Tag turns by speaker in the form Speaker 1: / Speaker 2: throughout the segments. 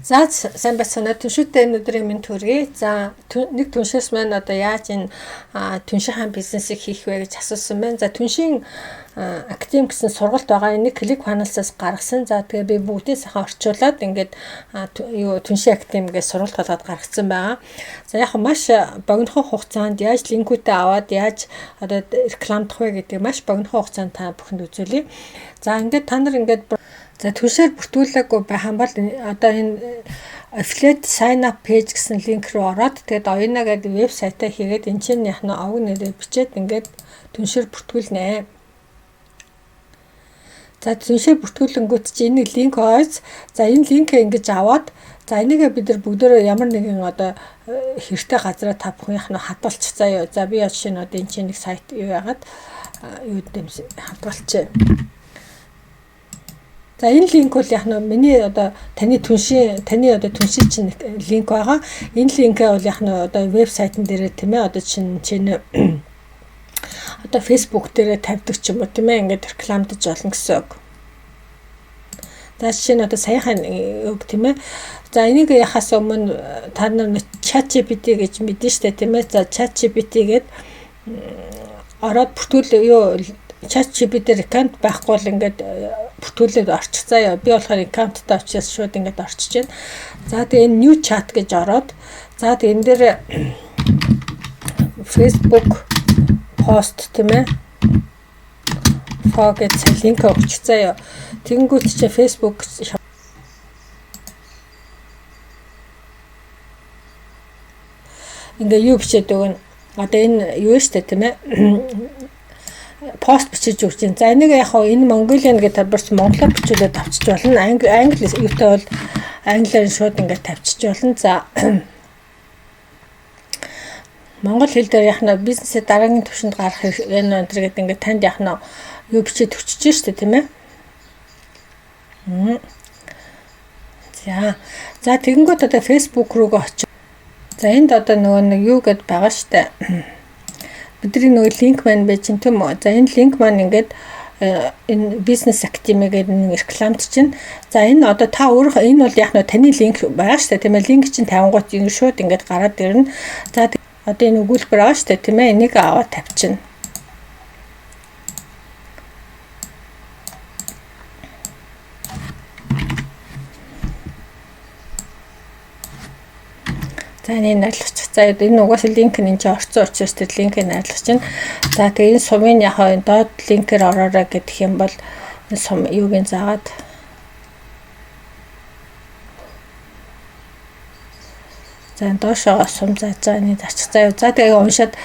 Speaker 1: За сайн байцгаана. Түншүүтэй энэ өдрийн минь төргий. За нэг түншээс маань одоо яаж энэ түншийн бизнесийг хийх вэ гэж асуусан байна. За түншийн академи гэсэн сургалт байгаа. Энийг клик фаналсаас гаргасан. За тэгээ би бүгдээ сайхан орчуулад ингээд түншийн академигээс сургалт болгоод гаргасан байгаа. За яг маш богинохон хугацаанд яаж линкүүдээ аваад яаж одоо рекламдах вэ гэдэг маш богинохон хугацаанд та бүхэнд үзүүлье. За ингээд та нар ингээд за түншээр бүртгүүлээгүй байхan бол одоо энэ affiliate sign up page гэсэн линк рүү ороод тэгээд оюуна гэдэг вебсайтаа хийгээд энэ чинь яг нь овг нэрээ бичээд ингээд түншээр бүртгүүлнэ. За түншээр бүртгүүлэнгүүт чи энэ линк ойц. За энэ линкээ ингэж аваад за энийгээ бид нар бүгдөө ямар нэгэн одоо хэрэгтэй газараа та бүхэн яг нь хадгалчих заяа. За би яаж шинэ одоо энэ чинь нэг сайт юу яагаад юу дэмс хадгалчих. За энэ линк бол яг нь миний одоо таны түншийн чинь линк байгаа. Энэ линкээ бол яг нь одоо вебсайтн дээр тийм ээ одоо чинь одоо Facebook дээр тавьдаг ч юм уу тийм ээ ингээд рекламдаж болно гэсэн үг. За шинэ одоо саяхан үг тийм ээ. За энийг яхаас өмнө та нар ChatGPT гэж мэдэн штэ тийм ээ. За ChatGPT гээд ороод бүртгүүл юу ChatGPT-ээр аккаунт байхгүй бол ингээд бүртгүүлээд орчих заяа. Би болохоор аккаунттай очиас шууд ингээд орчиж байна. За тэгээ энэ new chat гэж ороод за тэгээ энэ дээр Facebook post тийм ээ. Фог гэж линк өгчих заяа. Тэнгүүт чи Facebook ингээд юу бичээд өгнө. Одоо энэ юу штэ тийм ээ. Пост бичиж өгч чинь. За энийг яг хаа энэ Mongolian гэдэг талбарт монголоор бичүүлээд авчиж болно. Англи юутай бол англиар шууд ингээд тавьчих болно. За монгол хэл дээр яг нь бизнесээ дараагийн түвшинд гарах энэ өнтер гэдэг ингээд танд яг нь юу бичиж өгчөж штэ тийм ээ. За тэгэнгүүт одоо Facebook руугаа очив. За энд одоо нөгөө нэг юу гэд байгаа штэ. Бидний нөгөө линк маань байж чинь тийм үү. За энэ линк маань ингээд энэ бизнес академи гэдэг нэг рекламт чинь. За энэ одоо та өөрөө энэ бол яг нь таны линк байгаа шүү дээ тийм ээ. Линк чинь тавингууд ингэ шууд ингээд гараад ирнэ. За одоо энэ өгүүлбэр байгаа шүү дээ тийм ээ. Энийг аваад тавьчихна. За энэ найрлагч. За энэ угаасаа линк нь энэ орцсон учраас тэр линкийг найрлагч чинь. За тэгээ энэ сумын яг энэ доод линкээр ороорой гэх юм бол энэ сум юугийн заагаад за доошоо сум зааны зарчих заяа. За тэгээ уншаад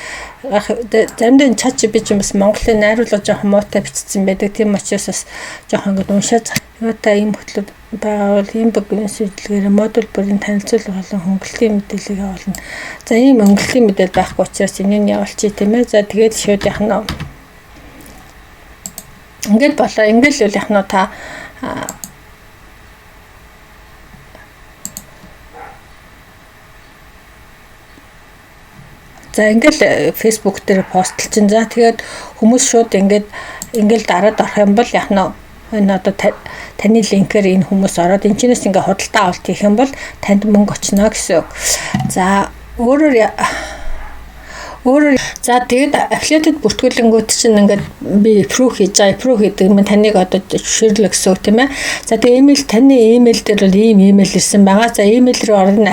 Speaker 1: заримдаа энэ ChatGPT бас Монголын найруулга жоохон муутай бичсэн байдаг. Тийм учраас бас жоохон ингэ уншаад юутай ийм хөтлөв байгаа бол ийм бизнес үйлдвэрээр модуль бүрийн танилцуулга болон хөнгөлөлтийн мэдээллийг авална. За ийм хөнгөлөлтийн мэдээлэл байхгүй учраас энийг явуулчих тийм ээ. За тэгээд шууд яг нь ингээд болоо. Ингээд л яг нь та за ингээл Facebook дээр постлж чинь. За тэгээд хүмүүс шууд ингээд дараад орох юм бол яг нь энэ одоо таны линкээр энэ хүмүүс ороод энэ чинээс ингээ худалдаа авалт хийх юм бол танд мөнгө очно гэсэн үг. За өөрөөр за тэгээд affiliate бүртгүүлэнгүүд чинь ингээд би approve хийж байгаа. Approve гэдэг нь таныг одоо жишээрлэг гэсэн үг тийм ээ. За тэгээд таны email дээр бол ийм email ирсэн байгаа. За email рүү орно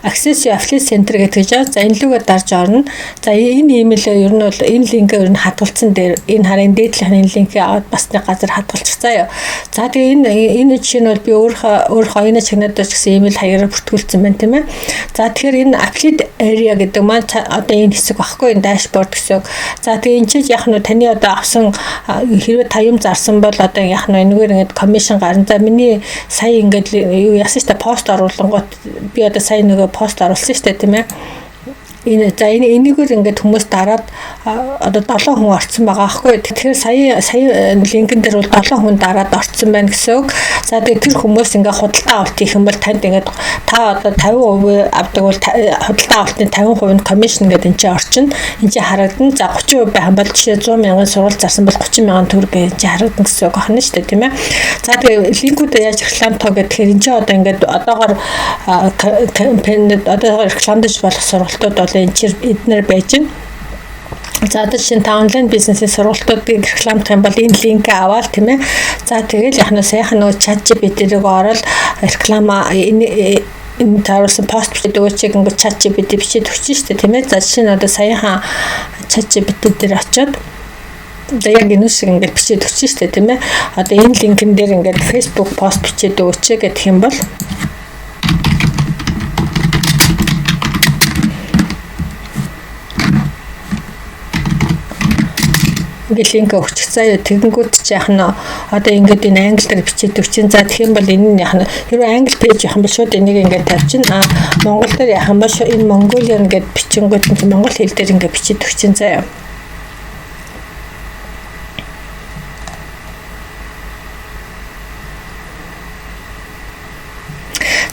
Speaker 1: access affiliate center гэдэг жаа. За энэ лүгээ дарж орно. За энэ email-ээ ер нь бол энэ линкээр ер нь хадгалсан дээр энэ харын дээдлэхний линкээ аваад бас нэг газар хадгалчих заяа. За тэгээд энэ жишээ нь бол би өөрөө энэ чигнадаас гэсэн email хаягаараа бүртгүүлсэн байна тийм ээ. За тэгэхээр энэ affiliate area гэдэг маань одоо энэ хэсэг багхгүй энэ дашборд гэсэн. За тэгээ энэ чинь яг нь таны одоо авсан хэрвээ та юм зарсан бол одоо яг нь энэгээр ингээд комисшн гарна. За миний сая ингээд юу яасан штэ пост оруулангууд би одоо сая нөгөө пост оруулсан штэ тийм ээ. энийгээр ингээд хүмүүс дараад одоо 7 хүн орсон байгаа аахгүй. Тэгэхээр сая линкэн дээр бол 7 хүн дараад орсон байна гэсэн үг. За тэгээд тэр хүмүүс ингээд худалдаа авалт хийх юм бол танд ингээд та одоо 50% авдаг бол худалдаа авалтын 50% нь комисшн гэдэг энэ чинь орчин. Энэ чинь харагдана. За 30% байх юм бол жишээ 100 мянган сурвалж зарсан бол 30 мянган төгрөг гэж энэ чинь харагдана гэсэн үг байна шүү дээ, тийм ээ. За тэгээд линкүүдээ яаж рекламтоо гэхээр энэ чинь одоо ингээд одоогоор кампанид одоогоор рекламдаж болох сургалтууд бол эднэр байж байна. За одоо чинь та онлайн бизнесийн сургалтуудыг рекламдах юм бол энэ линкээ аваад тийм ээ. За тэгэл яхна сайхан нөгөө ChatGPT-ийг ороод реклама энэ тааруулсан пост бичээд өгөөч ингээд ChatGPT бичээд өгч штэ тийм ээ. За жишээ нь одоо саяхан ChatGPT дээр очиод одоо яг энэ шиг ингээд бичээд өгч штэ тийм ээ. Одоо энэ линкэн дээр ингээд Facebook пост бичээд өгөөч гэх юм бол ингээд линк өгчих. За юу тэгэнгүүт ч яах нь одоо ингээд энэ англиар бичээд өгчин. За тэгэх юм бол энэ нь яах нь хэрвээ англи пэйж яах юм бол шууд энийг ингээд тавьчихна. Монгол дээр яах юм бол энэ Mongolian гэдэг бичингүүд нь монгол хэл дээр ингээд бичээд өгчин. За юу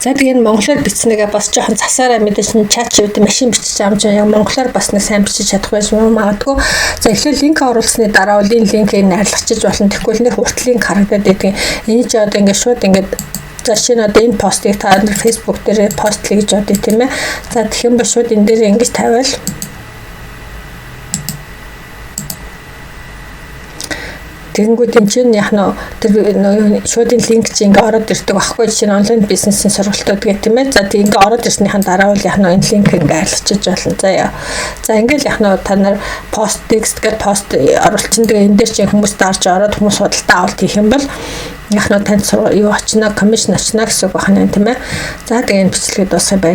Speaker 1: за тэгээд монголоор бичснэгээ бас жоохон засаараа мэдээж нь ChatGPT машин бичиж амж яг монголоор бас нэг сайн бичиж чадах байж магадгүй. За эхлээд линк оруулсны дараа бол энэ линкийг найрлагчиж болно. Тэгвэл нэр хүртэл линк харагдаад байдаг. Энийг ч одоо ингээд шууд ингээд за шинэ одоо энэ постыг та Facebook дээр постлё гэж бодъё тийм ээ. За тэгэх юм бол шууд энэ дээр ингэж тавиал тэгэнгүүт энэ чинь яг нь тэр шуудын линк чинь ингээ ороод ирдэг байхгүй чинь онлайн бизнесийн сургалтууд гэх тийм ээ. За тийм ингээ ороод ирснийхэн дараа бол яг нь энэ линк ингээ айлчиж болно. За ингээл яг нь та нар пост текст гэдэг пост оруулчин тэгээ энэ дээр чинь хүмүүс дарж ороод хүмүүс худалдаа авалт хийх юм бол яг нь танд юу очно комисшн очно гэсэн үг байна тийм ээ. За тэгээ энэ бичлэгэд дуусгая.